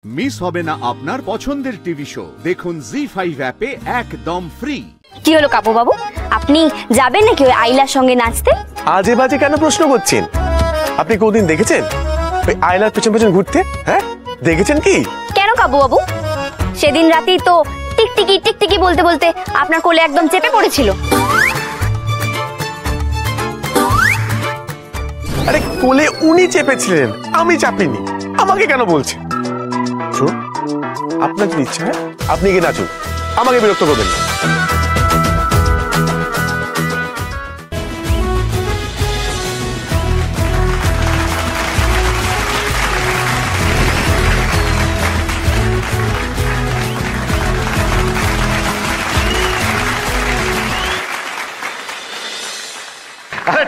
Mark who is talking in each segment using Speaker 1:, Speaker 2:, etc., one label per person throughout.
Speaker 1: Miss হবে না আপনার পছন্দের টিভি শো। দেখুন জি5 অ্যাপে একদম ফ্রি।
Speaker 2: কি হলো কাপু বাবু, আপনি যাবেন নাকি ওই আইলার সঙ্গে নাচতে?
Speaker 3: আজে বাজে কেন প্রশ্ন করছেন? আপনি কোনদিন দেখেছেন ওই আইলার পেছন পেছন ঘুরতে? হ্যাঁ, দেখেছেন কি?
Speaker 2: কেন কাপু বাবু, সেদিন রাতেই তো টিকটিকি টিকটিকি বলতে বলতে আপনার কোলে একদম চেপে পড়েছিল।
Speaker 3: আরে কোলে উনি চেপেছিলেন, আমি চাপিনি। আমাকে কেন বলছেন? আপনার কি ইচ্ছা, আপনি কি নাচুন, আমাকে বিরক্ত করবেন না।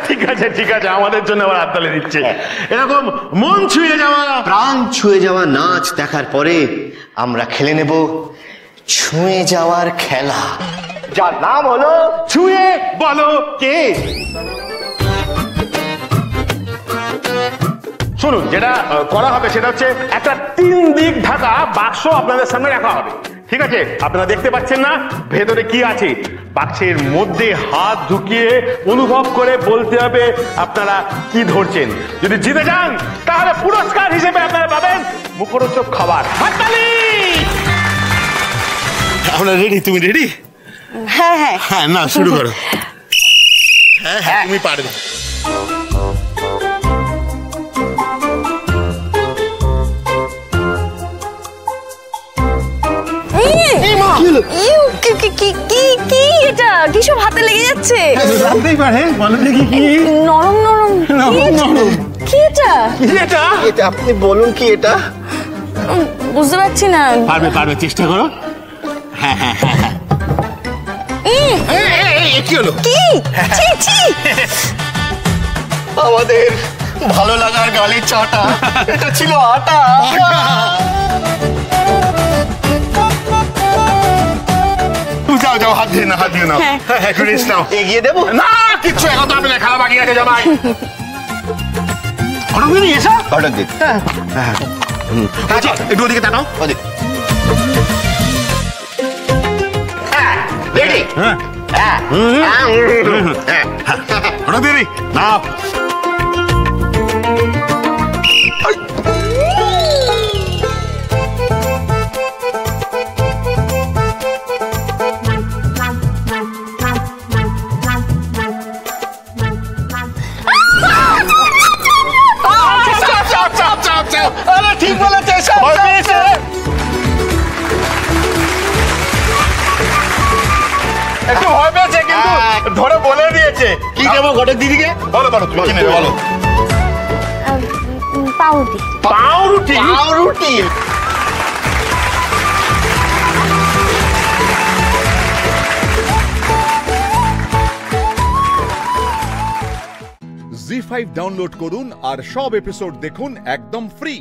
Speaker 4: ঠিক আছে ঠিক আছে, আমাদের জন্য আবার হাততালি দিচ্ছে। এরকম মন ছুঁয়ে যাওয়া,
Speaker 5: প্রাণ ছুঁয়ে যাওয়া নাচ দেখার পরে আমরা খেলে নেব ছুঁয়ে যাওয়ার খেলা, যার নাম হলো
Speaker 4: ছুঁয়ে বলো কে। শুনুন, যেটা করা হবে সেটা হচ্ছে একটা 3 দিক ঢাকা বাক্স আপনাদের সামনে রাখা হবে। ঠিক আছে, আপনারা দেখতে পাচ্ছেন না ভেতরে কি আছে? বাক্সের মধ্যে হাত ঢুকিয়ে অনুভব করে বলতে হবে আপনারা কি ধরছেন। যদি জিতে যান তাহলে পুরস্কার হিসেবে আপনারা পাবেন মুখরোচক খাবার। হাততালি!
Speaker 6: আমরা রেডি, তুমি রেডি?
Speaker 2: হ্যাঁ হ্যাঁ
Speaker 6: হ্যাঁ, না শুরু করো। হ্যাঁ হ্যাঁ, তুমি পারবে।
Speaker 2: এটা কিসব হাতে লেগে যাচ্ছে?
Speaker 6: জানতেই পারে, বলো দেখি কি?
Speaker 2: নরম নরম
Speaker 6: নরম।
Speaker 2: কি এটা?
Speaker 6: এটা
Speaker 5: এটা আপনি বলুন কি এটা?
Speaker 2: বুঝতে পারছি না।
Speaker 6: পারবে পারবে, চেষ্টা করো। হ্যাঁ হ্যাঁ হ্যাঁ হ্যাঁ। কি হলো?
Speaker 2: কি? ছি ছি।
Speaker 5: আমাদের ভালো লাগার গালের চাটা, এটা ছিল আটা।
Speaker 6: যাও যাও, হাত দিয়ে না, হাত দিয়ে নাও। হ্যাঁ হ্যাঁ, একটু রেস্ট নাও।
Speaker 5: এগিয়ে দেবো
Speaker 6: না, কিচ্ছু এখন তো আপনি খেলা বাকি আছে জামাই। অনেক দিন এসা
Speaker 5: অর্ডার দিন।
Speaker 6: আচ্ছা, একটু ওদিকে তাকাও।
Speaker 5: রেডি?
Speaker 6: হ্যাঁ
Speaker 5: হ্যাঁ।
Speaker 6: অনেক দেরি না।
Speaker 5: ঠিক বলেছে।
Speaker 4: একটু ভয় পেয়েছে কিন্তু ধরে বলে দিয়েছে।
Speaker 6: কি দেবো ঘটের দিদিকে?
Speaker 4: বলো বলো, তুমি কি নেবে বলো।
Speaker 2: পাউরুটি।
Speaker 4: পাউরুটি?
Speaker 5: পাউরুটি।
Speaker 1: জি5 ডাউনলোড করুন আর সব এপিসোড দেখুন একদম ফ্রি।